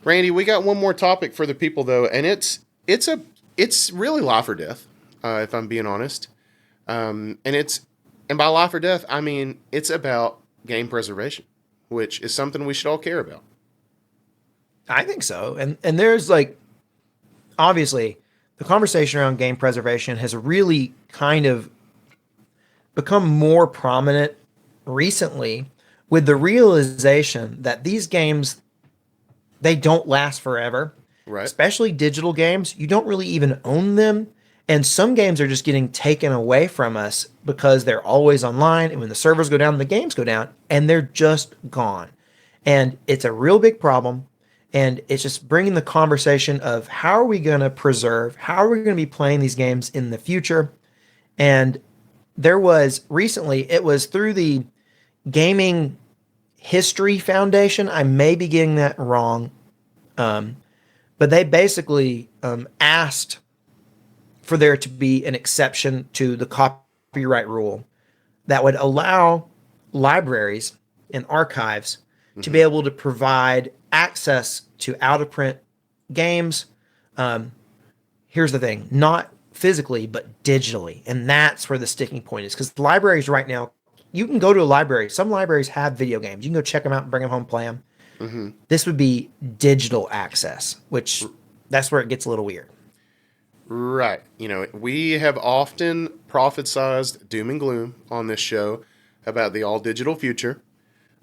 Randy, we got one more topic for the people though, and it's really life or death, if I'm being honest. And by life or death, I mean it's about game preservation, which is something we should all care about. I think so. And there's like obviously the conversation around game preservation has really kind of become more prominent recently with the realization that these games they don't last forever, Right? especially digital games. You don't really even own them. And some games are just getting taken away from us because they're always online. And when the servers go down, the games go down and they're just gone. And it's a real big problem. And it's just bringing the conversation of how are we going to preserve, how are we going to be playing these games in the future? And there was recently, it was through the Gaming History Foundation. I may be getting that wrong. But they basically asked for there to be an exception to the copyright rule that would allow libraries and archives to be able to provide access to out of print games. Here's the thing, not physically, but digitally. And that's where the sticking point is, because libraries right now, you can go to a library. Some libraries have video games. You can go check them out and bring them home and play them. Mm-hmm. This would be digital access, which that's where it gets a little weird. Right. We have often prophesized doom and gloom on this show about the all digital future.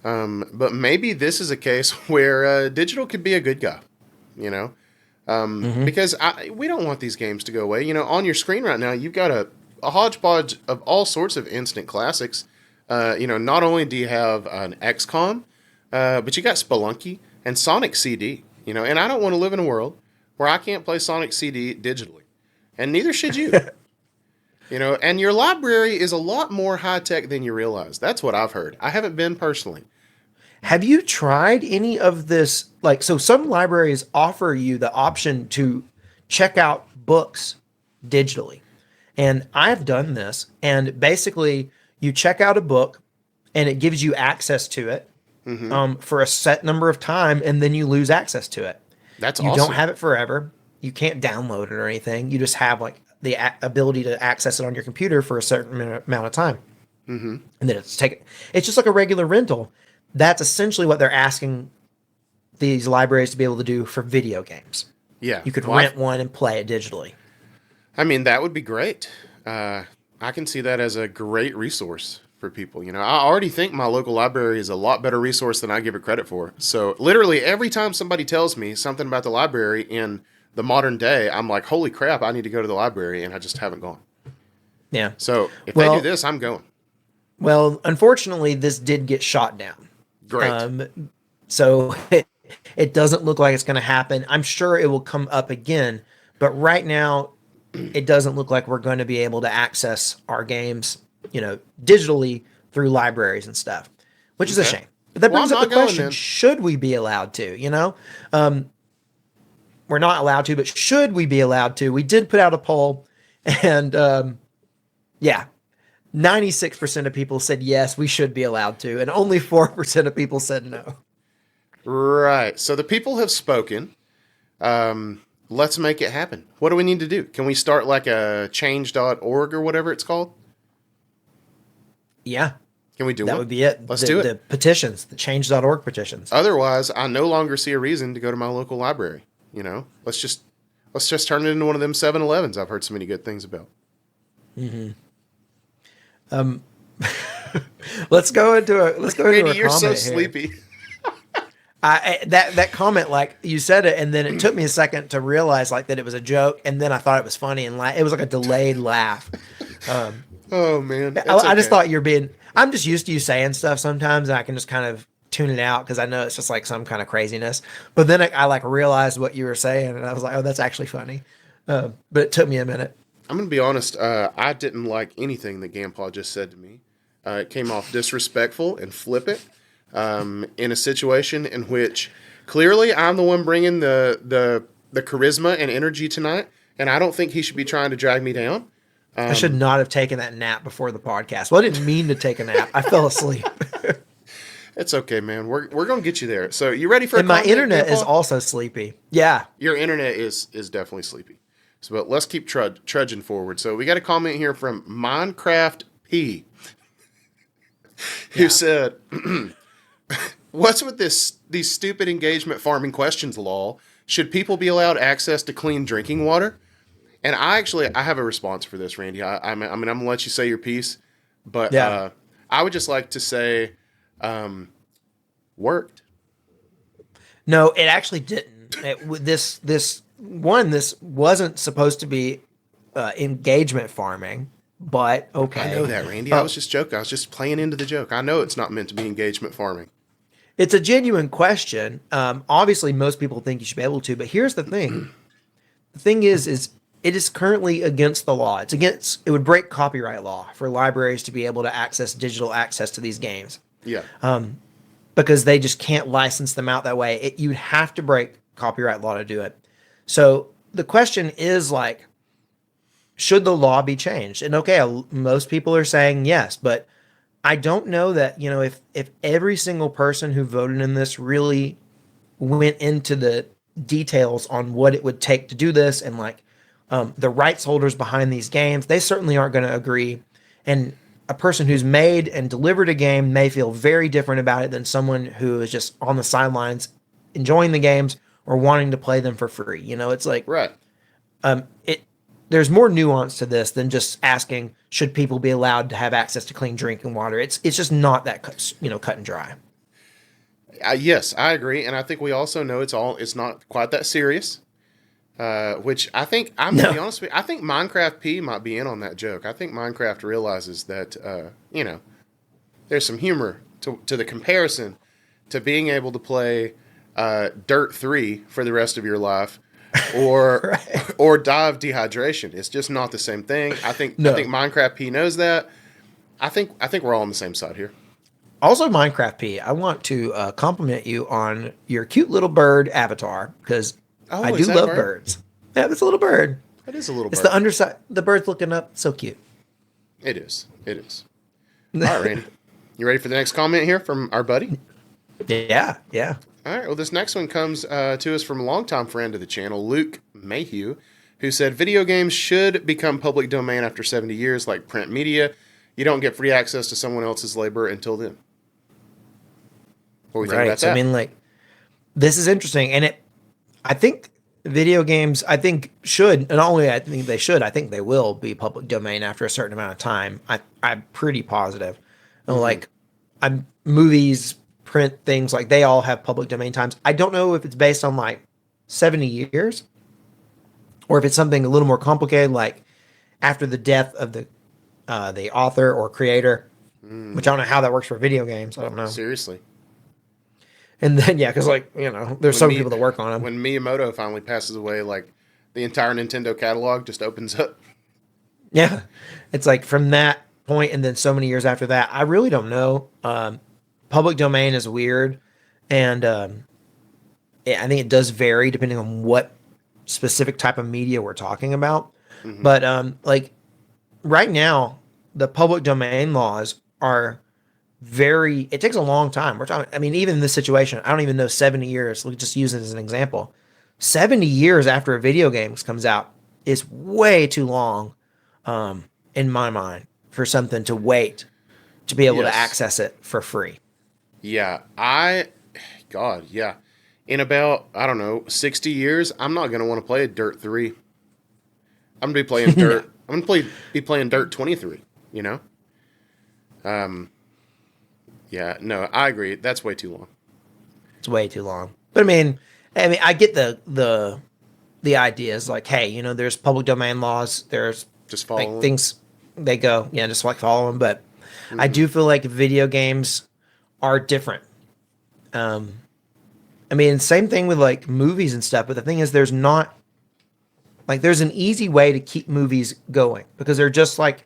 But maybe this is a case where digital could be a good guy, because we don't want these games to go away. On your screen right now, you've got a hodgepodge of all sorts of instant classics. Not only do you have an XCOM, but you got Spelunky and Sonic CD, and I don't want to live in a world where I can't play Sonic CD digitally, and neither should you. And your library is a lot more high tech than you realize. That's what I've heard. I haven't been personally. Have you tried any of this? So some libraries offer you the option to check out books digitally. And I've done this. And basically, you check out a book and it gives you access to it for a set number of time, and then you lose access to it. That's you awesome. You don't have it forever. You can't download it or anything. You just have the ability to access it on your computer for a certain amount of time. Mm-hmm. And then it's just like a regular rental. That's essentially what they're asking these libraries to be able to do for video games. Yeah. You could rent one and play it digitally. I mean, that would be great. I can see that as a great resource for people. I already think my local library is a lot better resource than I give it credit for. So literally every time somebody tells me something about the library in the modern day, I'm like, holy crap, I need to go to the library, and I just haven't gone. Yeah. So if they do this, I'm going. Well, unfortunately, this did get shot down. Great. So it doesn't look like it's going to happen. I'm sure it will come up again, but right now it doesn't look like we're going to be able to access our games, digitally through libraries and stuff, which is a shame. But that brings up the question, should we be allowed to, we're not allowed to, but should we be allowed to? We did put out a poll, and 96% of people said yes, we should be allowed to, and only 4% of people said no. Right. So the people have spoken. Let's make it happen. What do we need to do? Can we start like a change.org or whatever it's called? Yeah. Can we do that? That would be it. Let's do it. The petitions, the change.org petitions. Otherwise, I no longer see a reason to go to my local library. Let's just turn it into one of them 7-Elevens I've heard so many good things about. Mm-hmm. Let's go into a comment. You're so sleepy. That comment, like you said it, and then it took me a second to realize that it was a joke, and then I thought it was funny, and it was like a delayed laugh. Oh man, I just thought I'm just used to you saying stuff sometimes, and I can just kind of tune it out because I know it's just like some kind of craziness. But then I realized what you were saying, and I was like, oh, that's actually funny. But it took me a minute. I'm going to be honest. I didn't like anything that Gampaw just said to me. It came off disrespectful and flippant in a situation in which clearly I'm the one bringing the charisma and energy tonight, and I don't think he should be trying to drag me down. I should not have taken that nap before the podcast. Well, I didn't mean to take a nap. I fell asleep. It's okay, man. We're gonna get you there. So you ready for And a my comment, internet is Grandpa? also sleepy. Yeah. Your internet is definitely sleepy. So, but let's keep trudging forward. So we got a comment here from Minecraft P, who Yeah. said, "What's with these stupid engagement farming questions, lol? Should people be allowed access to clean drinking water?" And I have a response for this, Randy. I'm gonna let you say your piece, but Yeah. I would just like to say, worked. No, it actually didn't. This wasn't supposed to be engagement farming, but I know okay. that, Randy. I Uh, was just joking. I was just playing into the joke. I know it's not meant to be engagement farming. it's a genuine question. Obviously, most people think you should be able to, but here's the thing. The thing is it is currently against the law. It would break copyright law for libraries to be able to access digital access to these games Yeah. because they just can't license them out that way. You'd have to break copyright law to do it. So the question is like, should the law be changed? And okay, most people are saying yes, but I don't know that, if every single person who voted in this really went into the details on what it would take to do this and like the rights holders behind these games, they certainly aren't going to agree. And a person who's made and delivered a game may feel very different about it than someone who is just on the sidelines enjoying the games or wanting to play them for free. It's like Right. it. There's more nuance to this than just asking should people be allowed to have access to clean drinking water. It's just not that cut and dry. Yes, I agree, and I think we also know it's not quite that serious. Which I think I'm gonna be No, honest with you, I think Minecraft P might be in on that joke. I think Minecraft realizes that there's some humor to the comparison to being able to play Dirt 3 for the rest of your life, or right? or die of dehydration. It's just not the same thing. I think No. Minecraft P knows that. I think we're all on the same side here. Also, Minecraft P, I want to compliment you on your cute little bird avatar because I Oh, do is that a love bird? birds. Yeah, it's a little bird. That is a little It's bird. the underside. The bird's looking up. So cute. It is. It is. All right, Randy. You ready for the next comment here from our buddy? Yeah, yeah. All right. Well, this next one comes to us from a longtime friend of the channel, Luke Mayhew, who said video games should become public domain after 70 years, like print media. You don't get free access to someone else's labor until then. What do you think Right. about So I that? mean, like, this is interesting, and I think video games, I think should, and not only I think they should, I think they will be public domain after a certain amount of time. I'm pretty positive. And like, movies, print things, like they all have public domain times. I don't know if it's based on like 70 years or if it's something a little more complicated, like after the death of the author or creator, which I don't know how that works for video games. I don't know. Seriously. And then yeah, because like there's When some Mi- people that work on them. when Miyamoto finally passes away, like the entire Nintendo catalog just opens up. Yeah, it's like from that point, and then so many years after that, I really don't know. Public domain is weird, and I think it does vary depending on what specific type of media we're talking about. But like right now, the public domain laws are very. It takes a long time. We're talking. I mean, even in this situation, I don't even know 70 years. Let's just use it as an example. 70 years after a video game comes out is way too long, in my mind, for something to wait to be able to Yes. access it for free. Yeah. God, yeah. In about, I don't know, 60 years, I'm not going to want to play a Dirt 3. I'm going to be playing Dirt. I'm going to be playing Dirt 23, you know? Yeah, no, I agree. That's way too long. It's way too long. But I mean, I get the idea is like, hey, there's public domain laws. There's Just like follow. things they go, yeah, just like follow them. But I do feel like video games are different. I mean, same thing with like movies and stuff. But the thing is, there's not like there's an easy way to keep movies going because they're just like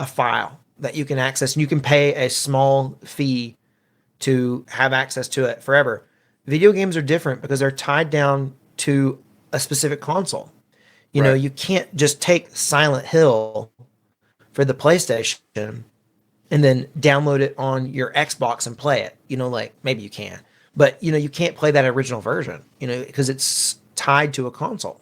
a file that you can access and you can pay a small fee to have access to it forever. Video games are different because they're tied down to a specific console. Right. You can't just take Silent Hill for the PlayStation and then download it on your Xbox and play it. Like maybe you can, but you can't play that original version, because it's tied to a console.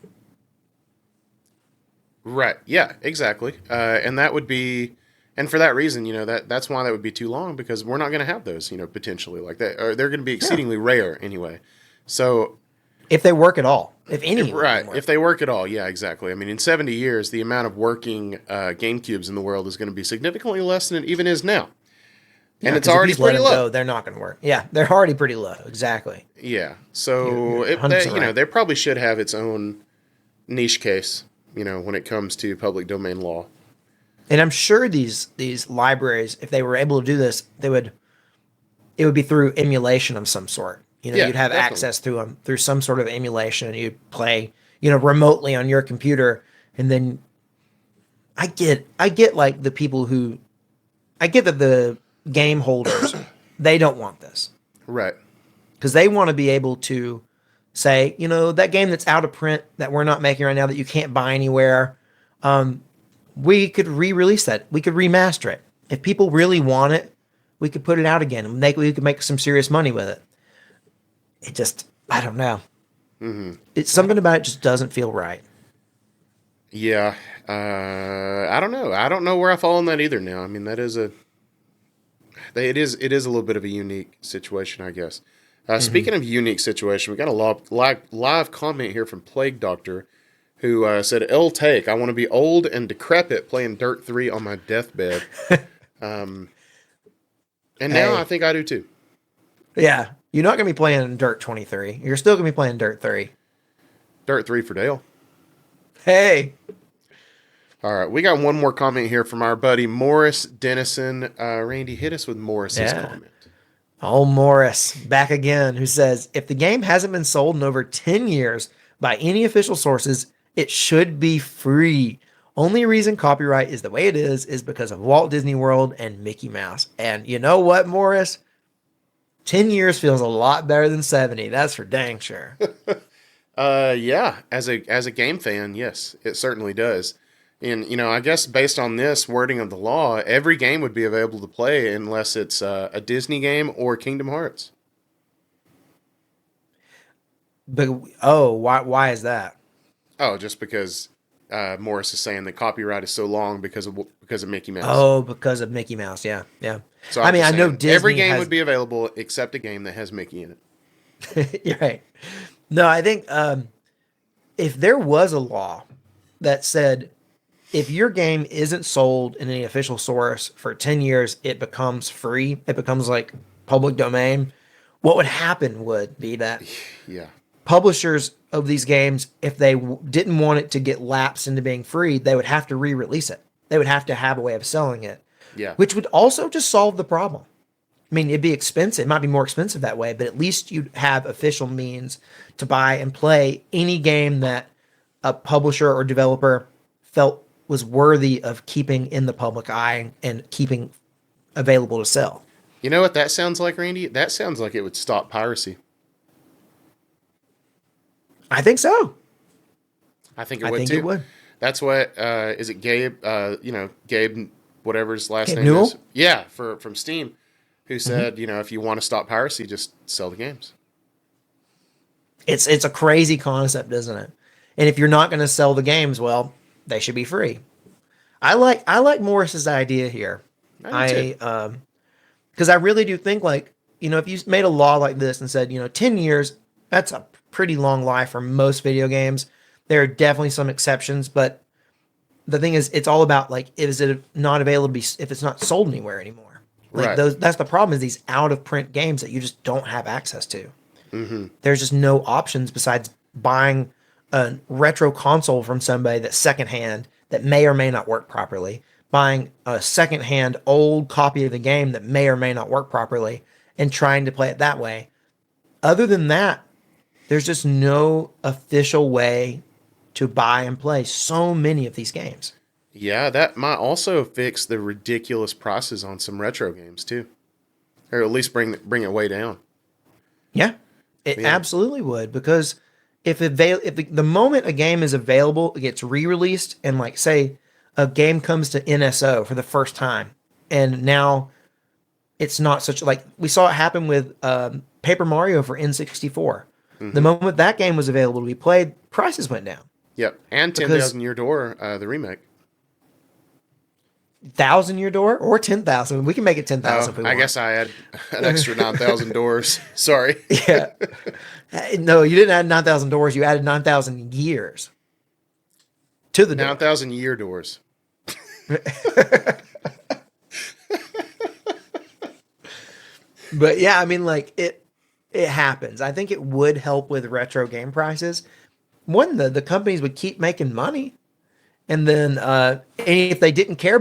Right. Yeah, exactly. And that would be, and for that reason, that's why that would be too long, because we're not going to have those, potentially like that, or they're going to be exceedingly rare anyway. So, if they work at all, if any, right, if they work at all, yeah, exactly. I mean, in 70 years, the amount of working GameCubes in the world is going to be significantly less than it even is now. Yeah, and it's already pretty low. Go, they're not going to work. Yeah, they're already pretty low. Exactly. Yeah. So, You're 100% right. they probably should have its own niche case, when it comes to public domain law. And I'm sure these libraries, if they were able to do this, it would be through emulation of some sort. You'd have definitely access to them through some sort of emulation, and you'd play, remotely on your computer. And then I get like the people who, I get that the game holders, they don't want this. Right. Because they want to be able to say, that game that's out of print that we're not making right now that you can't buy anywhere, we could re-release that. We could remaster it. If people really want it, we could put it out again and we could make some serious money with it. It just, I don't know. Mm-hmm. It's something about it just doesn't feel right. Yeah. I don't know. I don't know where I fall on that either now. I mean, it is a little bit of a unique situation, I guess. Speaking of unique situation, we got a live comment here from Plague Doctor, who said, "Ill take. I want to be old and decrepit playing Dirt 3 on my deathbed." And now I think I do too. Yeah. You're not going to be playing Dirt 23. You're still going to be playing Dirt 3. Dirt 3 for Dale. Hey. All right. We got one more comment here from our buddy Morris Dennison. Randy, hit us with Morris's comment. Oh, Morris, back again, who says, if the game hasn't been sold in over 10 years by any official sources, it should be free. Only reason copyright is the way it is because of Walt Disney World and Mickey Mouse. And you know what, Morris? 10 years feels a lot better than 70. That's for dang sure. Yeah. As a game fan, yes, it certainly does. And, I guess based on this wording of the law, every game would be available to play unless it's a Disney game or Kingdom Hearts. But, why is that? Oh, just because Morris is saying that copyright is so long because of Mickey Mouse. Oh, because of Mickey Mouse. Yeah. So I know Disney every game would be available except a game that has Mickey in it. You're right. No, I think if there was a law that said if your game isn't sold in any official source for 10 years, it becomes free. It becomes like public domain. What would happen would be that publishers of these games, if they didn't want it to get lapsed into being free, they would have to re-release it. They would have to have a way of selling it. Yeah. Which would also just solve the problem. I mean, it'd be expensive. It might be more expensive that way, but at least you'd have official means to buy and play any game that a publisher or developer felt was worthy of keeping in the public eye and keeping available to sell. You know what that sounds like, Randy? That sounds like it would stop piracy. I think so. I think it would. That's what, is it Gabe, Gabe, whatever his last name Newell? is. Yeah, from Steam, who said, if you want to stop piracy, just sell the games. It's a crazy concept, isn't it? And if you're not going to sell the games, well, they should be free. I like Morris's idea here. Because I really do think if you made a law like this and said, 10 years, that's a pretty long life for most video games. There are definitely some exceptions, but the thing is, it's all about is it not available if it's not sold anywhere anymore? Right. That's the problem, is these out of print games that you just don't have access to. Mm-hmm. There's just no options besides buying a retro console from somebody that's secondhand that may or may not work properly, buying a secondhand old copy of the game that may or may not work properly, and trying to play it that way. Other than that, there's just no official way to buy and play so many of these games. Yeah, that might also fix the ridiculous prices on some retro games too, or at least bring it way down. Yeah, it absolutely would, because if the moment a game is available, it gets re-released, and say a game comes to NSO for the first time, and now it's not such like we saw it happen with Paper Mario for N64. The moment that game was available to be played, prices went down. Yep. And Because 10,000 Year Door, the remake. 1,000 Year Door or 10,000. We can make it 10,000 if we I want. guess I had an extra 9,000 doors. Sorry. Yeah. No, you didn't add 9,000 doors. You added 9,000 years to the door. 9,000 Year Doors. But yeah, I mean, like it happens. I think it would help with retro game prices. One, the companies would keep making money, and then and if they didn't care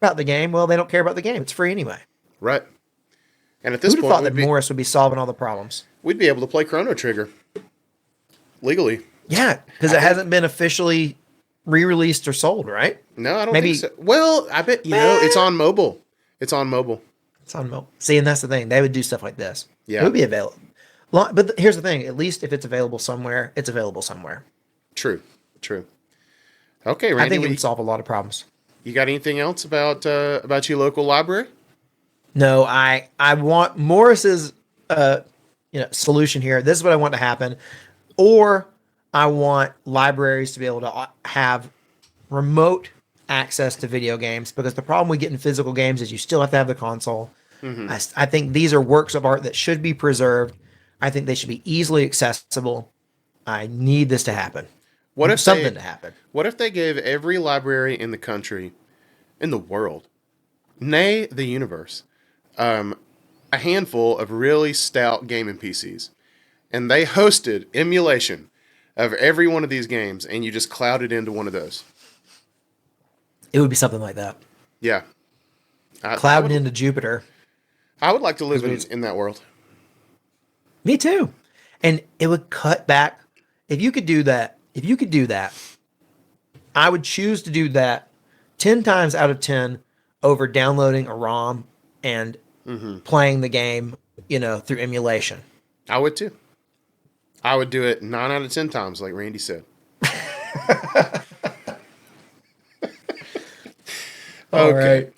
about the game, well, they don't care about the game. It's free anyway. Right. And at this Who'd have point, thought that Morris would be solving all the problems? we'd be able to play Chrono Trigger legally. Yeah, because it hasn't been officially re-released or sold, right? No, I don't Maybe- think so. Well, I bet, it's on mobile. It's on mobile. It's on mobile. See, and that's the thing. They would do stuff like this. Yeah. It would be available. But here's the thing. At least if it's available somewhere, it's available somewhere. True. True. Okay, I Randy, think it would solve a lot of problems. you got anything else about your local library? No, I want Morris's solution here. This is what I want to happen. Or I want libraries to be able to have remote access to video games, because the problem we get in physical games is you still have to have the console. I think these are works of art that should be preserved. I think they should be easily accessible. I need this to happen. What if Something to happen. What if they gave every library in the country, in the world, nay, the universe, a handful of really stout gaming PCs, and they hosted emulation of every one of these games, and you just clouded into one of those? It would be something like that. Yeah. Clouded into Jupiter. I would like to live in that world. Me too. And it would cut back. If you could do that, I would choose to do that 10 times out of 10 over downloading a ROM and playing the game, through emulation. I would too. I would do it 9 out of 10 times, like Randy said. All right.